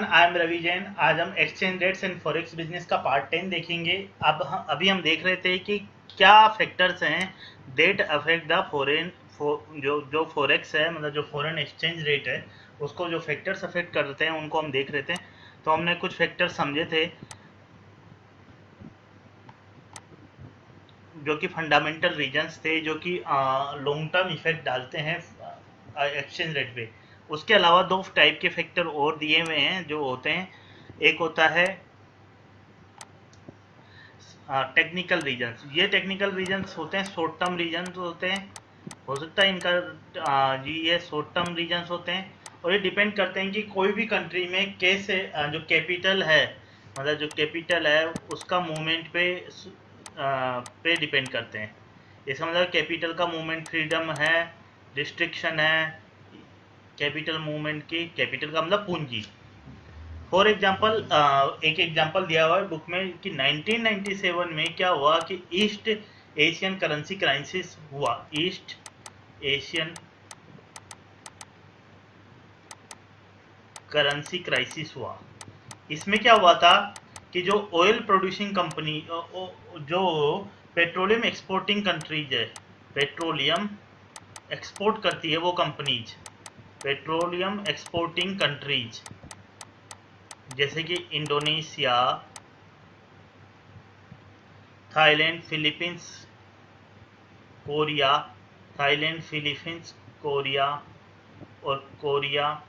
I am Ravi Jain. आज हम exchange rates and forex business का पार्ट 10 देखेंगे। अभी हम देख रहे थे कि क्या फैक्टर्स हैं डेट अफेक्ट द फॉरेन जो फॉरेक्स है, मतलब जो फॉरेन एक्सचेंज रेट है, उसको जो फैक्टर्स अफेक्ट करते हैं उनको हम देख रहे थे। तो हमने कुछ फैक्टर्स समझे थे जो कि फंडामेंटल रीजंस थे, जो कि लॉन्ग टर्म इफेक्ट डालते हैं एक्सचेंज रेट पे। उसके अलावा दो टाइप के फैक्टर और दिए हुए हैं जो होते हैं। एक होता है टेक्निकल रीजंस। ये टेक्निकल रीजंस होते हैं, शॉर्ट टर्म रीजंस होते हैं। हो सकता है इनका जी ये शॉर्ट टर्म रीजंस होते हैं, और ये डिपेंड करते हैं कि कोई भी कंट्री में कैसे जो कैपिटल है, मतलब जो कैपिटल है उसका मूवमेंट पे डिपेंड करते हैं। इसका मतलब कैपिटल का मूवमेंट फ्रीडम है, रिस्ट्रिक्शन है कैपिटल मूवमेंट की। कैपिटल का मतलब पूंजी। फॉर एग्जाम्पल, एक एग्जाम्पल दिया हुआ है बुक में कि 1997 में क्या हुआ कि ईस्ट एशियन करेंसी क्राइसिस हुआ। ईस्ट एशियन करेंसी क्राइसिस हुआ। इसमें क्या हुआ था कि जो ऑयल प्रोड्यूसिंग कंपनी, जो पेट्रोलियम एक्सपोर्टिंग कंट्रीज है, पेट्रोलियम एक्सपोर्ट करती है वो कंपनीज, पेट्रोलियम एक्सपोर्टिंग कंट्रीज जैसे कि Indonesia, Thailand, Philippines, Korea, Thailand, Philippines, Korea और कोरिया,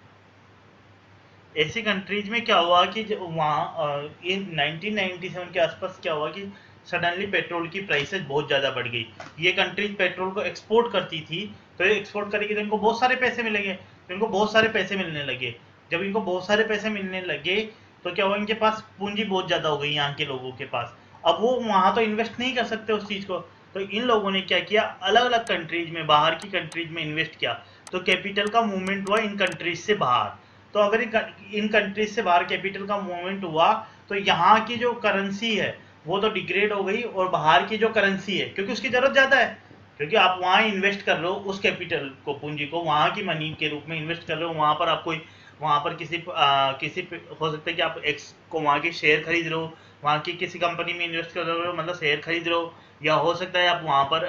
ऐसी कंट्रीज में क्या हुआ कि वहाँ इन 1997 के आसपास क्या हुआ कि सडनली पेट्रोल की प्राइसेस बहुत ज़्यादा बढ़ गई। ये कंट्रीज पेट्रोल को एक्सपोर्ट करती थी, तो ये एक्सपोर्ट करेगी तो इनको बहुत सारे पैसे मिलेंगे, तो इनको बहुत सारे पैसे मिलने लगे। जब इनको बहुत सारे पैसे मिलने लगे तो क्या हुआ, इनके पास पूंजी बहुत ज़्यादा हो गई यहाँ के लोगों के पास। अब वो वहाँ तो इन्वेस्ट नहीं कर सकते उस चीज़ को, तो इन लोगों ने क्या किया, अलग अलग कंट्रीज में, बाहर की कंट्रीज में इन्वेस्ट किया। तो कैपिटल का मूवमेंट हुआ इन कंट्रीज से बाहर। तो अगर इन कंट्रीज से बाहर कैपिटल का मूवमेंट हुआ तो यहाँ की जो करेंसी है वो तो डिग्रेड हो गई, और बाहर की जो करेंसी है, क्योंकि उसकी जरूरत ज़्यादा है, क्योंकि आप वहाँ इन्वेस्ट कर रहे हो उस कैपिटल को, पूंजी को वहाँ की मनी के रूप में इन्वेस्ट कर रहे हो। वहाँ पर आप कोई, वहाँ पर किसी हो सकता है कि आप एक्स को वहाँ के शेयर खरीद रहे हो, वहाँ की किसी कंपनी में इन्वेस्ट कर रहे हो, मतलब शेयर खरीद रहे हो, या हो सकता है आप वहाँ पर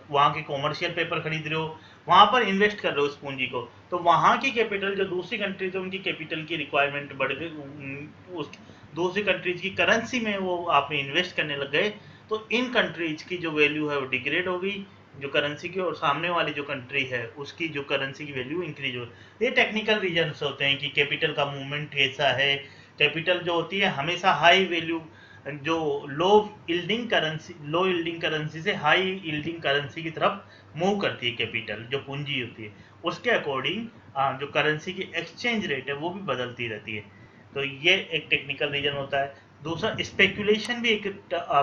वहाँ के कॉमर्शियल पेपर खरीद रहे हो, वहाँ पर इन्वेस्ट कर रहे हो उस पूंजी को। तो वहाँ की कैपिटल, जो दूसरी कंट्रीज है उनकी कैपिटल की रिक्वायरमेंट बढ़ गई, उस दूसरी कंट्रीज की करेंसी में वो आप इन्वेस्ट करने लग गए, तो इन कंट्रीज की जो वैल्यू है वो डिग्रेड हो गई, जो करेंसी की, और सामने वाली जो कंट्री है उसकी जो करेंसी की वैल्यू इंक्रीज हो। ये टेक्निकल रीजन्स होते हैं कि कैपिटल का मूवमेंट कैसा है। कैपिटल जो होती है हमेशा हाई वैल्यू, जो लो यील्डिंग करेंसी से हाई यील्डिंग करेंसी की तरफ मूव करती है कैपिटल, जो पूंजी होती है उसके अकॉर्डिंग जो करेंसी की एक्सचेंज रेट है वो भी बदलती रहती है। तो ये एक टेक्निकल रीजन होता है। दूसरा, स्पेकुलेशन भी एक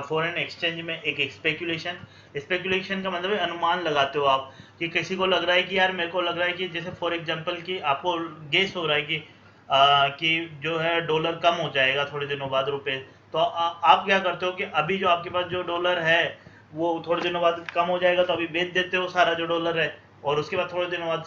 फॉरेन एक्सचेंज में एक स्पेकुलेशन। स्पेकुलेशन का मतलब है अनुमान लगाते हो आप, कि किसी को लग रहा है कि यार मेरे को लग रहा है कि जैसे फॉर एग्जांपल कि आपको गेस हो रहा है कि जो है डॉलर कम हो जाएगा थोड़े दिनों बाद रुपए। तो आप क्या करते हो कि अभी जो आपके पास जो डॉलर है वो थोड़े दिनों बाद कम हो जाएगा, तो अभी बेच देते हो सारा जो डॉलर है, और उसके बाद थोड़े दिनों बाद,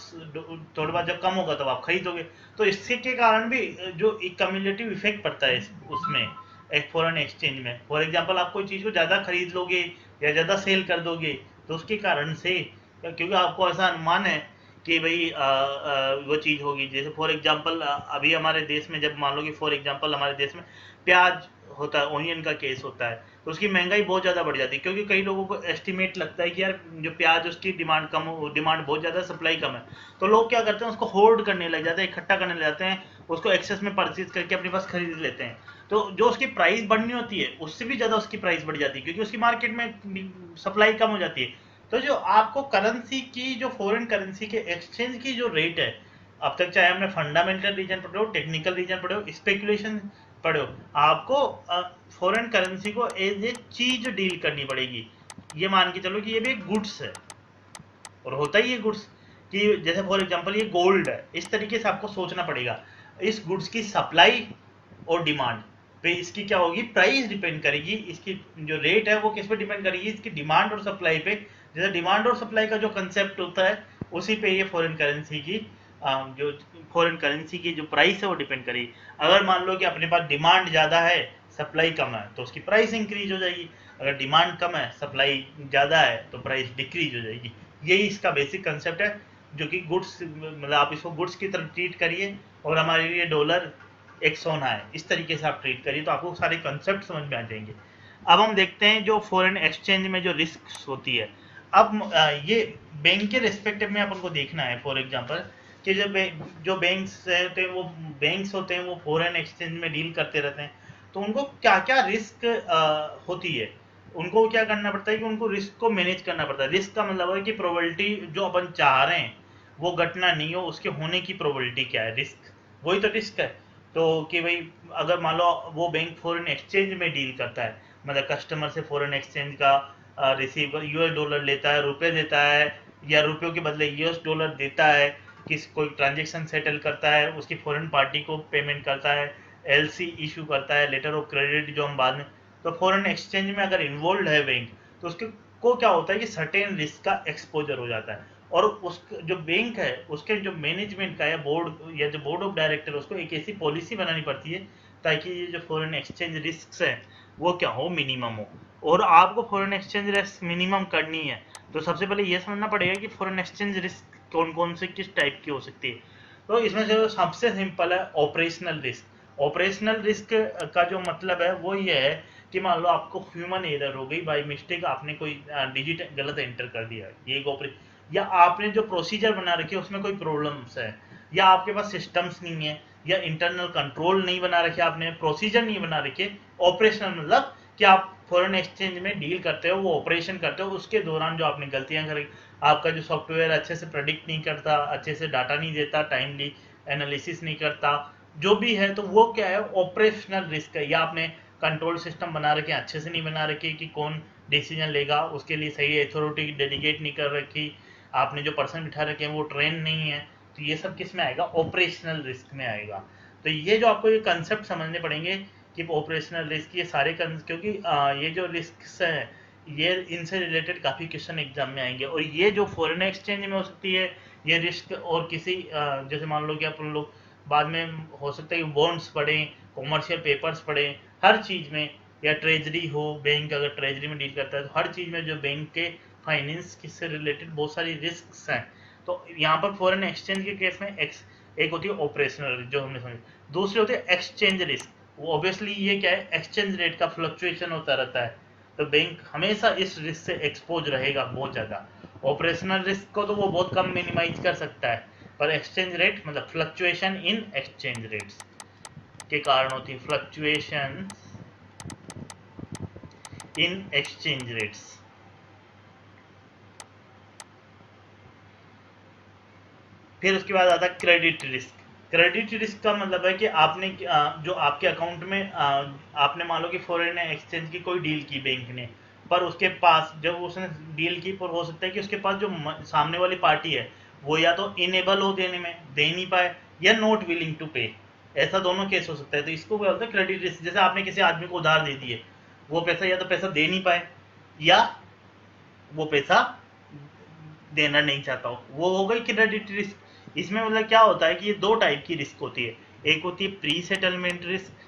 थोड़े बाद जब कम होगा तब आप खरीदोगे। तो इससे के कारण भी जो एक कम्युलेटिव इफेक्ट पड़ता है उसमें, एक फॉरेन एक्सचेंज में। फॉर एग्जांपल आप कोई चीज़ को ज़्यादा खरीद लोगे या ज़्यादा सेल कर दोगे, तो उसके कारण से, क्योंकि आपको ऐसा अनुमान है कि भाई वो चीज़ होगी। जैसे फॉर एग्जांपल अभी हमारे देश में, जब मान लो कि फॉर एग्जांपल हमारे देश में प्याज होता है, ओनियन का केस होता है, तो उसकी महंगाई बहुत ज़्यादा बढ़ जाती है, क्योंकि कई लोगों को एस्टिमेट लगता है कि यार जो प्याज, उसकी डिमांड कम हो, डिमांड बहुत ज़्यादा, सप्लाई कम है। तो लोग क्या करते हैं, उसको होल्ड करने लग जाते हैं, इकट्ठा करने लग जाते हैं, उसको एक्सेस में परचेज करके अपने पास खरीद लेते हैं। तो जो उसकी प्राइस बढ़नी होती है उससे भी ज़्यादा उसकी प्राइस बढ़ जाती है, क्योंकि उसकी मार्केट में सप्लाई कम हो जाती है। तो जो आपको करेंसी की, जो फॉरेन करेंसी के एक्सचेंज की जो रेट है, अब तक चाहे हमने फंडामेंटल रीजन पढ़े हो, टेक्निकल रीजन पढ़े हो, स्पेकुलेशन पढ़े हो, आपको फॉरेन करेंसी को एज ए चीज डील करनी पड़ेगी। ये मान के चलो कि ये भी एक गुड्स है, और होता ही है गुड्स, कि जैसे फॉर एग्जांपल ये गोल्ड है, इस तरीके से आपको सोचना पड़ेगा। इस गुड्स की सप्लाई और डिमांड पे इसकी क्या होगी, प्राइस डिपेंड करेगी। इसकी जो रेट है वो किस पे डिपेंड करेगी, इसकी डिमांड और सप्लाई पे। जैसे डिमांड और सप्लाई का जो कंसेप्ट होता है, उसी पे ये फॉरेन करेंसी की जो फॉरेन करेंसी की जो प्राइस है वो डिपेंड करेगी। अगर मान लो कि अपने पास डिमांड ज़्यादा है, सप्लाई कम है, तो उसकी प्राइस इंक्रीज हो जाएगी। अगर डिमांड कम है, सप्लाई ज़्यादा है, तो प्राइस डिक्रीज हो जाएगी। यही इसका बेसिक कंसेप्ट है, जो कि गुड्स, मतलब आप इसको गुड्स की तरह ट्रीट करिए और हमारे लिए डॉलर एक सोना है, इस तरीके से आप ट्रीट करिए तो आपको सारे कंसेप्ट समझ में आ जाएंगे। अब हम देखते हैं जो फॉरेन एक्सचेंज में जो रिस्क होती है। अब ये बैंक के रिस्पेक्टिव में अपन को देखना है। फॉर एग्जांपल कि जब जो बैंक्स होते हैं वो फॉरेन एक्सचेंज में डील करते रहते हैं, तो उनको क्या क्या रिस्क होती है। उनको क्या करना पड़ता है कि उनको रिस्क को मैनेज करना पड़ता है। रिस्क का मतलब है कि प्रोबेबिलिटी जो अपन चाह रहे हैं वो घटना नहीं हो, उसके होने की प्रोबेबिलिटी क्या है, रिस्क, वही तो रिस्क है। तो कि भाई अगर मान लो वो बैंक फॉरेन एक्सचेंज में डील करता है, मतलब कस्टमर से फॉरेन एक्सचेंज का रिसीव यूएस डॉलर लेता है, रुपए देता है, या रुपयों के बदले यूएस डॉलर देता है, किस कोई ट्रांजेक्शन सेटल करता है, उसकी फॉरेन पार्टी को पेमेंट करता है, एलसी इशू करता है, लेटर ऑफ क्रेडिट जो हम बाद में, तो फॉरेन एक्सचेंज में अगर इन्वॉल्व है बैंक, तो उसके को क्या होता है कि सर्टेन रिस्क का एक्सपोजर हो जाता है। और उस जो बैंक है उसके जो मैनेजमेंट का या बोर्ड, या जो बोर्ड ऑफ डायरेक्टर, उसको एक ऐसी पॉलिसी बनानी पड़ती है ताकि ये जो फॉरेन एक्सचेंज रिस्क है वो क्या हो, मिनिमम हो। और आपको फॉरेन एक्सचेंज रिस्क मिनिमम करनी है तो सबसे पहले ये समझना पड़ेगा कि फॉरेन एक्सचेंज रिस्क कौन कौन से किस टाइप की हो सकती है। तो इसमें से सबसे सिंपल है ऑपरेशनल रिस्क। ऑपरेशनल रिस्क का जो मतलब है वो ये है कि मान लो आपको ह्यूमन एरर हो गई, बाई मिस्टेक आपने कोई डिजिट गलत एंटर कर दिया, ये एक ऑपरेशन, या आपने जो प्रोसीजर बना रखे उसमें कोई प्रॉब्लम्स है, या आपके पास सिस्टम्स नहीं है, या इंटरनल कंट्रोल नहीं बना रखे आपने, प्रोसीजर नहीं बना रखे। ऑपरेशनल मतलब कि आप फॉरेन एक्सचेंज में डील करते हो, वो ऑपरेशन करते हो, उसके दौरान जो आपने गलतियां करी, आपका जो सॉफ्टवेयर अच्छे से प्रेडिक्ट नहीं करता, अच्छे से डाटा नहीं देता, टाइमली एनालिसिस नहीं करता, जो भी है, तो वो क्या है, ऑपरेशनल रिस्क है। या आपने कंट्रोल सिस्टम बना रखे अच्छे से नहीं बना रखे कि कौन डिसीजन लेगा, उसके लिए सही अथॉरिटी डेलीगेट नहीं कर रखी, आपने जो पर्सन बिठा रखे हैं वो ट्रेन नहीं है, तो ये सब किस में आएगा, ऑपरेशनल रिस्क में आएगा। तो ये जो आपको ये कंसेप्ट समझने पड़ेंगे कि ऑपरेशनल रिस्क, ये सारे क्योंकि ये जो रिस्क है ये इनसे रिलेटेड काफ़ी क्वेश्चन एग्जाम में आएंगे। और ये जो फॉरेन एक्सचेंज में हो सकती है ये रिस्क, और किसी जैसे मान लो कि अपन लोग बाद में हो सकता है कि बॉन्ड्स पढ़ें, कॉमर्शियल पेपर्स पढ़ें, हर चीज़ में, या ट्रेजरी हो, बैंक अगर ट्रेजरी में डील करता है तो हर चीज़ में जो बैंक के फाइनेंस किससे रिलेटेड बहुत सारी रिस्क हैं। तो यहाँ पर फॉरेन एक्सचेंज के केस में एक होती है ऑपरेशनल जो हमने समझी, दूसरी होती है एक्सचेंज रिस्क। वो ऑब्वियसली ये क्या है, एक्सचेंज रेट का फ्लक्चुएशन होता रहता है, तो बैंक हमेशा इस रिस्क से एक्सपोज रहेगा बहुत ज़्यादा। ऑपरेशनल रिस्क को तो वो बहुत कम मिनिमाइज कर सकता है, पर एक्सचेंज रेट मतलब फ्लक्चुएशन इन एक्सचेंज रेट्स के कारण होती है, फ्लक्चुएशन इन एक्सचेंज रेट्स। फिर उसके बाद आता है क्रेडिट रिस्क। क्रेडिट रिस्क का मतलब है कि आपने जो आपके अकाउंट में आपने मान लो कि फॉरेन एक्सचेंज की कोई डील की बैंक ने, पर उसके पास जब उसने डील की, पर हो सकता है कि उसके पास जो सामने वाली पार्टी है वो या तो इनेबल हो देने में, दे नहीं पाए, या नॉट विलिंग टू पे, ऐसा दोनों केस हो सकता है। तो इसको क्या बोलते हैं, क्रेडिट रिस्क। जैसे आपने किसी आदमी को उधार दे दिए, वो पैसा या तो पैसा दे नहीं पाए, या वो पैसा देना नहीं चाहता हूँ, वो हो गई क्रेडिट रिस्क। इसमें मतलब क्या होता है कि ये दो टाइप की रिस्क होती है, एक होती है प्री सेटलमेंट रिस्क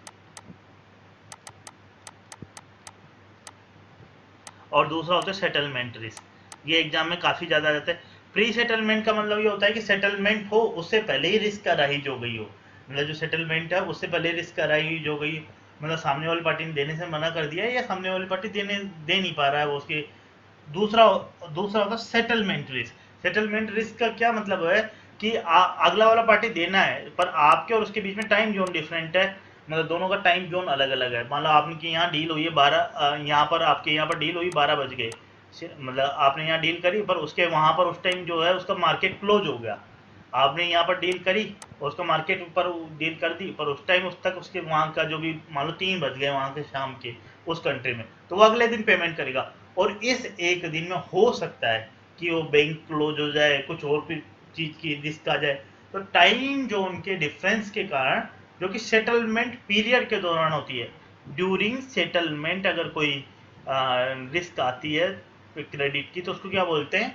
और दूसरा होता है सेटलमेंट रिस्क। ये एग्जाम में काफ़ी ज़्यादा आ जाता है। प्री सेटलमेंट का मतलब ये होता है कि सेटलमेंट हो उससे पहले ही रिस्क अराइज हो गई हो, मतलब जो सेटलमेंट है उससे पहले रिस्क अराइज हो गई, मतलब सामने वाली पार्टी ने देने से मना कर दिया है, या सामने वाली पार्टी दे नहीं पा रहा है वो उसके। दूसरा दूसरा होता है सेटलमेंट रिस्क। सेटलमेंट रिस्क का क्या मतलब है कि अगला वाला पार्टी देना है, पर आपके और उसके बीच में टाइम जोन डिफरेंट है, मतलब दोनों का टाइम जोन अलग अलग है। मान लो आपकी यहाँ डील हुई है 12, यहाँ पर आपके यहाँ पर डील हुई 12 बज गए, मतलब आपने यहाँ डील करी, पर उसके वहाँ पर उस टाइम जो है उसका मार्केट क्लोज हो गया। आपने यहाँ पर डील करी और उसका मार्केट पर डील कर दी, पर उस टाइम उस तक उसके वहाँ का जो भी मान लो 3 बज गए वहाँ के शाम के उस कंट्री में, तो वो अगले दिन पेमेंट करेगा। और इस एक दिन में हो सकता है कि वो बैंक क्लोज हो जाए, कुछ और भी चीज़ की रिस्क आ जाए। तो टाइम जोन के डिफरेंस के कारण, जो कि सेटलमेंट पीरियड के दौरान होती है, ड्यूरिंग सेटलमेंट अगर कोई रिस्क आती है क्रेडिट की, तो उसको क्या बोलते हैं,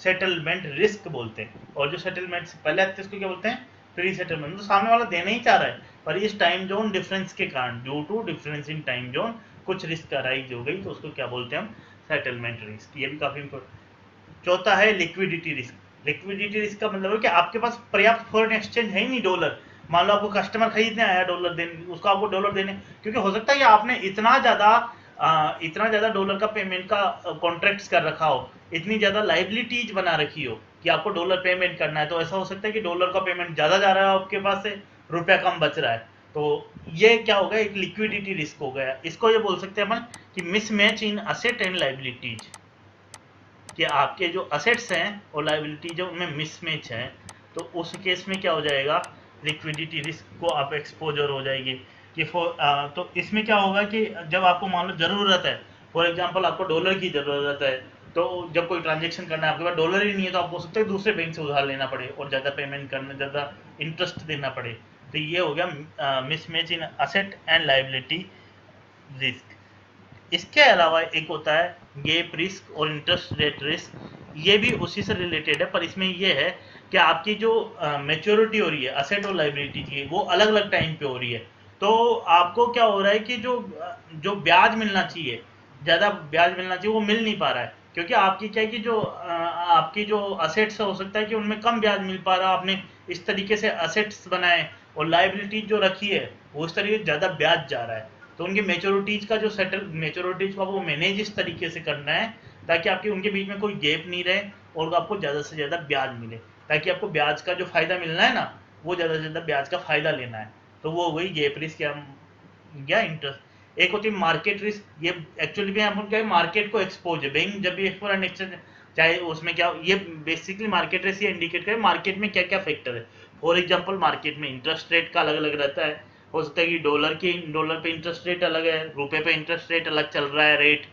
सेटलमेंट रिस्क बोलते हैं। और जो सेटलमेंट से पहले आते हैं उसको क्या बोलते हैं, प्री सेटलमेंट। तो सामने वाला देना ही चाह रहा है, पर इस टाइम जोन डिफरेंस के कारण, due to difference in time zone, कुछ रिस्क अराइज हो गई, तो उसको क्या बोलते हैं हम, सेटलमेंट रिस्क। ये भी काफी इंपॉर्टेंट। चौथा है लिक्विडिटी रिस्क। लिक्विडिटी रिस्क का मतलब है कि आपके पास पर्याप्त फॉरेन एक्सचेंज है ही नहीं डॉलर। मान लो आपको कस्टमर खरीदने आया डॉलर देने, उसको आपको डॉलर देने, क्योंकि हो सकता है कि आपने इतना ज्यादा डॉलर का पेमेंट का कॉन्ट्रैक्ट्स कर रखा हो, इतनी ज्यादा लाइबिलिटीज बना रखी हो कि आपको डॉलर पेमेंट करना है, तो ऐसा हो सकता है कि डॉलर का पेमेंट ज्यादा जा रहा है आपके पास से, रुपया कम बच रहा है। तो ये क्या हो गया, एक लिक्विडिटी रिस्क हो गया। इसको ये बोल सकते हैं अपन कि mismatch in asset and liabilities, कि आपके जो असेट्स हैं और लाइबिलिटी जो उनमें मिसमैच है, तो उस केस में क्या हो जाएगा, लिक्विडिटी रिस्क को आप एक्सपोजर हो जाएगी। कि तो इसमें क्या होगा कि जब आपको मान लो ज़रूरत है, फॉर एग्जांपल आपको डॉलर की ज़रूरत है, तो जब कोई ट्रांजेक्शन करना है आपके पास डॉलर ही नहीं है, तो आपको हो सकता है दूसरे बैंक से उधार लेना पड़े और ज़्यादा पेमेंट करना, ज़्यादा इंटरेस्ट देना पड़े। तो ये हो गया mismatch in asset and liability risk. इसके अलावा एक होता है गैप रिस्क और इंटरेस्ट रेट रिस्क। ये भी उसी से रिलेटेड है, पर इसमें ये है कि आपकी जो मेच्योरिटी हो रही है असेट और लाइबिलिटी की, वो अलग अलग टाइम पे हो रही है। तो आपको क्या हो रहा है कि जो ब्याज मिलना चाहिए, ज़्यादा ब्याज मिलना चाहिए, वो मिल नहीं पा रहा है, क्योंकि आपकी क्या है कि आपकी जो असेट्स हो सकता है कि उनमें कम ब्याज मिल पा रहा, आपने इस तरीके से असेट्स बनाए, और लाइबिलिटी जो रखी है वो इस तरीके से ज़्यादा ब्याज जा रहा है। तो उनकी मेच्योरिटीज का जो सेटल मेच्योरिटीज का वो मैनेज इस तरीके से करना है ताकि आपके उनके बीच में कोई गैप नहीं रहे और आपको ज़्यादा से ज़्यादा ब्याज मिले, ताकि आपको ब्याज का जो फ़ायदा मिलना है ना, वो ज़्यादा से ज़्यादा ब्याज का फ़ायदा लेना है। तो वो वही गैप रिस्क या इंटरेस्ट। एक होती है मार्केट रिस्क, ये एक्चुअली में हम क्या है, मार्केट को एक्सपोज है बैंक जब भी फॉरेन एक्सचेंज, चाहे उसमें क्या, ये बेसिकली मार्केट रिस्क ये इंडिकेट करे मार्केट में क्या क्या फैक्टर है। फॉर एग्जांपल मार्केट में इंटरेस्ट रेट का अलग अलग रहता है, हो सकता है कि डॉलर पे इंटरेस्ट रेट अलग है, रुपए पे इंटरेस्ट रेट अलग चल रहा है रेट,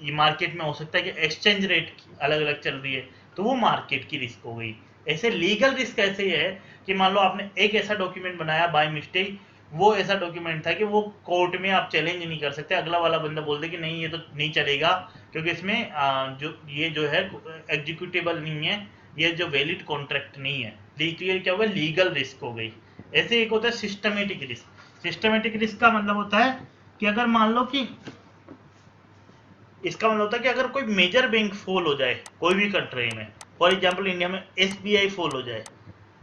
ये मार्केट में हो सकता है कि एक्सचेंज रेट अलग अलग चल रही है, तो वो मार्केट की रिस्क हो गई। ऐसे लीगल रिस्क ऐसे ही है कि मान लो आपने एक ऐसा डॉक्यूमेंट बनाया बाय मिस्टेक, वो ऐसा डॉक्यूमेंट था कि वो कोर्ट में आप चैलेंज नहीं कर सकते, अगला वाला बंदा बोल दे कि नहीं ये तो नहीं चलेगा, क्योंकि इसमें जो है एग्जीक्यूटेबल नहीं है, ये जो वैलिड कॉन्ट्रैक्ट नहीं है। क्लियर क्या होगा, लीगल रिस्क हो गई। ऐसे एक होता है सिस्टमेटिक रिस्क। सिस्टमेटिक रिस्क का मतलब होता है कि अगर मान लो कि इसका मतलब होता है कि अगर कोई मेजर बैंक फेल हो जाए कोई भी कंट्री में, फॉर एग्जांपल इंडिया में एसबीआई फेल हो जाए,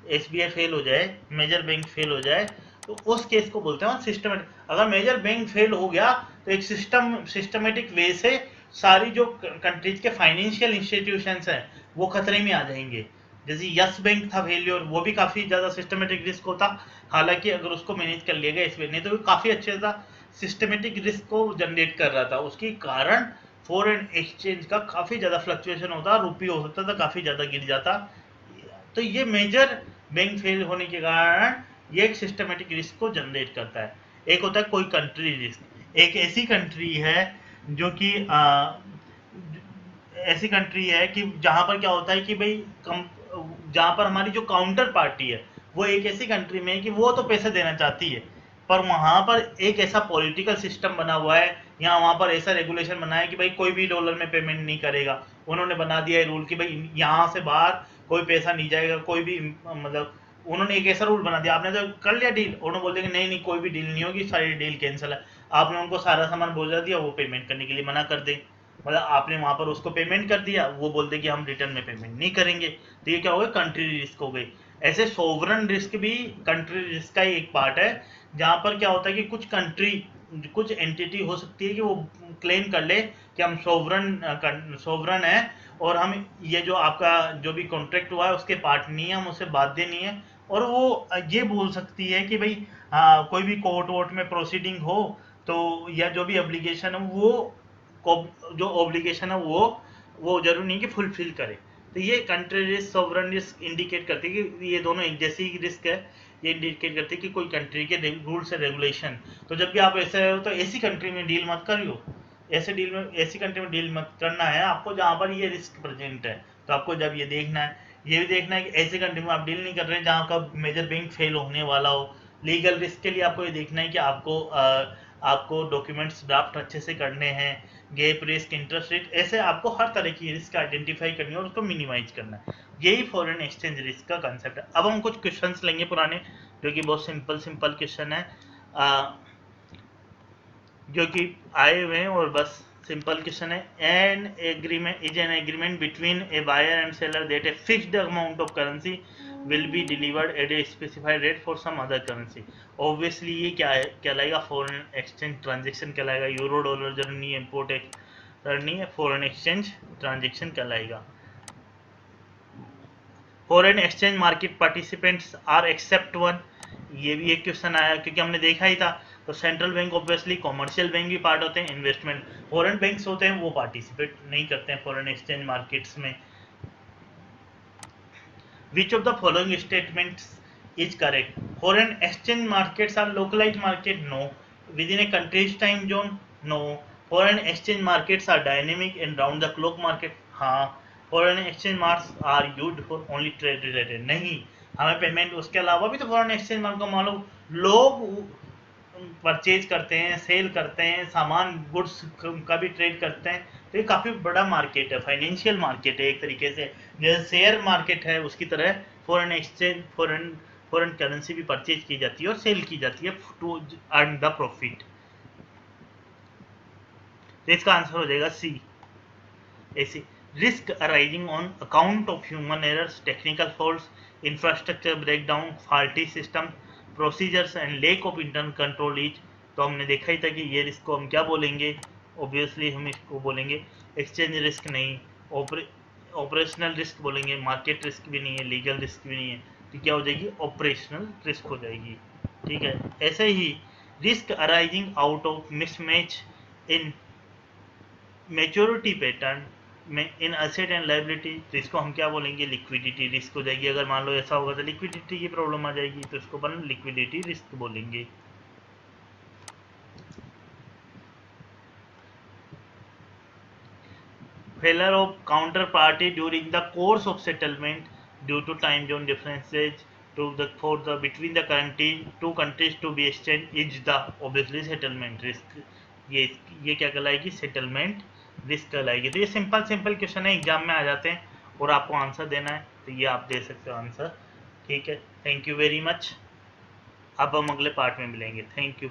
एसबीआई फेल हो जाए, मेजर बैंक फेल हो जाए, तो उस केस को बोलते हैं सिस्टमेटिक। अगर मेजर बैंक फेल हो गया तो एक सिस्टमेटिक वे से सारी जो कंट्रीज के फाइनेंशियल इंस्टीट्यूशंस हैं वो खतरे में आ जाएंगे। जैसे यस बैंक था फेलियर, वो भी काफी ज्यादा सिस्टमेटिक रिस्क होता, हालांकि अगर उसको मैनेज कर लिया गया इस नहीं तो काफी अच्छे था, सिस्टमेटिक रिस्क को जनरेट कर रहा था। उसके कारण फॉरेन एक्सचेंज का काफी ज्यादा फ्लक्चुएशन होता, रुपये हो सकता था काफी ज्यादा गिर जाता। तो ये मेजर बैंक फेल होने के कारण ये एक सिस्टमेटिक रिस्क को जनरेट करता है। एक होता है कोई कंट्री रिस्क, एक ऐसी कंट्री है जो कि ऐसी कंट्री है कि जहां पर क्या होता है कि भाई जहां पर हमारी जो काउंटर पार्टी है वो एक ऐसी कंट्री में है कि वो तो पैसे देना चाहती है, पर वहां पर एक ऐसा पॉलिटिकल सिस्टम बना हुआ है, या वहां पर ऐसा रेगुलेशन बना है कि भाई कोई भी डॉलर में पेमेंट नहीं करेगा। उन्होंने बना दिया है रूल कि भाई यहाँ से बाहर कोई पैसा नहीं जाएगा, कोई भी मतलब उन्होंने एक ऐसा रूल बना दिया, आपने तो कर लिया डील, उन्होंने बोल दिया कि नहीं नहीं कोई भी डील नहीं होगी, सारी डील कैंसिल है। आपने उनको सारा सामान बोला दिया, वो पेमेंट करने के लिए मना कर दे, मतलब आपने वहां पर उसको पेमेंट कर दिया, वो बोलते कि हम रिटर्न में पेमेंट नहीं करेंगे। तो ये क्या हो गया, कंट्री रिस्क हो गई। ऐसे सोवरन रिस्क भी कंट्री रिस्क का ही एक पार्ट है, जहां पर क्या होता है कि कुछ एंटिटी हो सकती है कि वो क्लेम कर ले कि हम सोवरन है, और हम ये जो आपका जो भी कॉन्ट्रैक्ट हुआ है उसके पार्ट नहीं है, हम उससे बाध्य नहीं है, और वो ये बोल सकती है कि भाई कोई भी कोर्ट वोर्ट में प्रोसीडिंग हो तो, या जो भी एप्लीकेशन है वो जो ऑब्लिगेशन है वो जरूरी नहीं कि फुलफिल करे। तो ये country risk sovereign risk indicate करती है कि ये दोनों एक जैसी रिस्क है। ये इंडिकेट करती है कि कोई कंट्री के रूल्स एंड रेगुलेशन, तो जब भी आप ऐसे हो तो ऐसी कंट्री में डील मत करियो, ऐसी कंट्री में डील मत करना है आपको जहाँ पर ये रिस्क प्रेजेंट है। तो आपको जब ये देखना है, ये भी देखना है कि ऐसी कंट्री में आप डील नहीं कर रहे हैं जहाँ का मेजर बैंक फेल होने वाला हो। लीगल रिस्क के लिए आपको ये देखना है कि आपको आपको डॉक्यूमेंट्स ड्राफ्ट अच्छे से करने हैं, गैप रिस्क, इंटरेस्ट रेट, ऐसे आपको हर तरह की रिस्क आइडेंटिफाई करनी है और उसको मिनिमाइज करना है। यही फॉरेन एक्सचेंज रिस्क का कंसेप्ट है। अब हम कुछ क्वेश्चंस लेंगे पुराने, जो कि बहुत सिंपल क्वेश्चन है, जो कि आए हुए हैं, और बस सिंपल क्वेश्चन है। An agreement is an agreement between a buyer and seller that a fixed amount of currency will be delivered at a specified rate for some other currency. Obviously ये क्या है, कहलाएगा फॉरेन एक्सचेंज ट्रांजेक्शन कहलाएगा। Euro dollar journey import करनी है, foreign exchange transaction कहलाएगा। Foreign exchange market participants are except one, ये भी एक क्वेश्चन आया क्योंकि हमने देखा ही था। तो central bank obviously, commercial bank भी पार्ट होते हैं, इन्वेस्टमेंट फॉरेन बैंक्स होते हैं वो पार्टिसिपेट नहीं करते हैं फॉरेन एक्सचेंज मार्केट्स में। Which of the following statements is correct? Foreign exchange markets are localized market, no. Within a countries time zone, no. Foreign exchange markets are dynamic and round the clock market, हाँ। Foreign exchange marks are used for only trade related, नहीं। हमें payment उसके अलावा भी तो foreign exchange mark को मालूम, लोग परचेज करते हैं, सेल करते हैं, सामान गुड्स का भी ट्रेड करते हैं। तो ये काफ़ी बड़ा मार्केट है, फाइनेंशियल मार्केट है एक तरीके से, जैसे शेयर मार्केट है उसकी तरह फॉरेन एक्सचेंज, फॉरेन करेंसी भी परचेज की जाती है और सेल की जाती है टू अर्न द प्रॉफिट। तो इसका आंसर हो जाएगा सी। ऐसे risk arising on account of human errors, technical faults, infrastructure breakdown, faulty system, procedures and lack of internal control is. तो हमने देखा ही था कि ये रिस्क को हम क्या बोलेंगे, ऑब्वियसली हम इसको बोलेंगे एक्सचेंज रिस्क नहीं, ऑपरेशनल रिस्क बोलेंगे, मार्केट रिस्क भी नहीं है, लीगल रिस्क भी नहीं है, तो क्या हो जाएगी, ऑपरेशनल रिस्क हो जाएगी। ठीक है। ऐसे ही risk arising out of mismatch in maturity pattern में इन एसेट एंड लाइबिलिटी, तो इसको हम क्या बोलेंगे, लिक्विडिटी रिस्क हो जाएगी। अगर मान लो ऐसा होगा तो लिक्विडिटी की प्रॉब्लम आ जाएगी, तो इसको अपन लिक्विडिटी रिस्क बोलेंगे। Failure of counter party during the course of settlement due to time zone differences to the for the between the two countries to be exchange is the obviously settlement risk. ये क्या कहलाएगी, settlement risk कहलाएगी। तो ये simple question है, exam में आ जाते हैं और आपको आंसर देना है, तो ये आप दे सकते हो आंसर। ठीक है, थैंक यू वेरी मच। अब हम अगले पार्ट में मिलेंगे, थैंक यू।